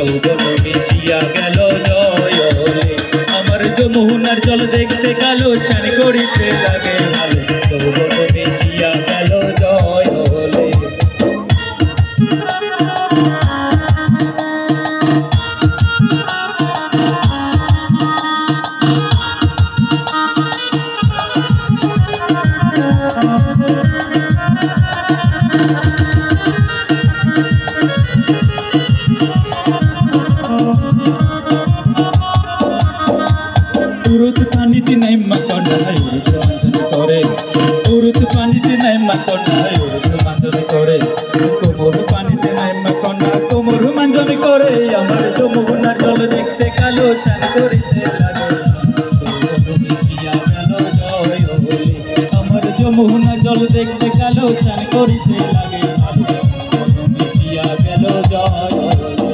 যৌবন মিশিয়া গেল জয় হলে। আমার যমুনার জল দেখতে কালো ছান করিতে লাগে ভালো, যৌবন মিশিয়া গেল জয় হলে। উরুত পানিতে নাইমা কন্যায় উরুত মাঞ্জন করে, উরুত পানিতে নাইমা কন্যায় উরুত মাঞ্জন করে, কোমর পানিতে নাইমা কন্যা কোমর মাঞ্জন করে। আমার যমুনার জল দেখতে কালো ছান করিতে লাগে, যৌবন মিশিয়া গেল জয় হলে। আমার যমুনার জল দেখতে কালো ছান করিতে লাগে ভালো, যৌবন মিশিয়া গেল জয় হলে।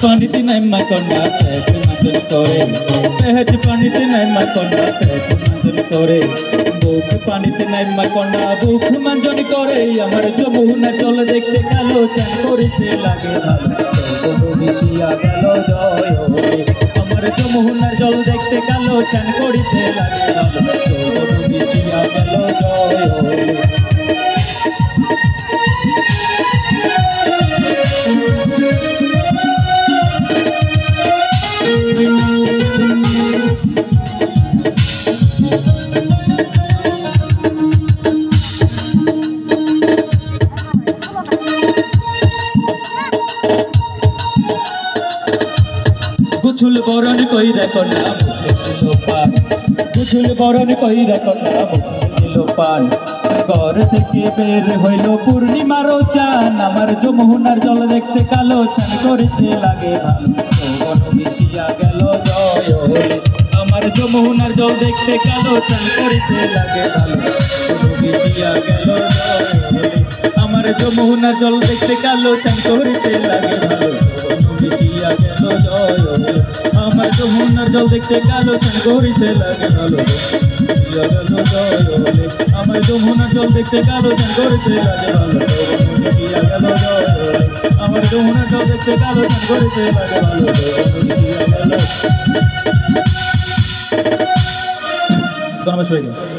পানিতে নাইমা কন্যা পেট মাঞ্জন করে, পেট পানিতে নাইমা কন্যা পেট মাঞ্জন করে, বুক পানিতে নাইমা কন্যা বুক মাঞ্জন করে। আমার যমুনার জল দেখতে কালো ছান করিতে লাগে ভালো, যৌবন মিশিয়া গেল জয় হলে। আমার যমুনার জল দেখতে কালো ছান করিতে লাগে ভালো, যৌবন মিশিয়া গেল জয় হলে। কুছুল বরণ কইরা কন্যা মুখে দিল পান, কুছুল বরণ কইরা কন্যা মুখে দিল পান, ঘর থেকে বের হইল পূর্ণিমার চান। আমার যমুনার জল দেখতে কালো ছান করিতে লাগে ভালো, যৌবন মিশিয়া গেল জয় হলে। আমার যমুনার জল দেখতে কালো ছান করিতে লাগে ভালো, যৌবন মিশিয়া গেল জয় হলে। আমার যমুনার জল দেখতে কালো ছান করিতে লাগে ভালো, যৌবন মিশিয়া গেল জয় হলে। আমার যমুনার জল দেখতে কালো ছান করিতে লাগে ভালো, মিশিয়া গেল জয় হলে। আমার যমুনার জল দেখতে কালো ছান করিতে লাগে ভালো, যৌবন মিশিয়া গেল জয় হলে। আমার যমুনার জল দেখতে কালো ছান করিতে লাগে ভালো, যৌবন মিশিয়া গেল। ধন্যবাদ সবাইকে।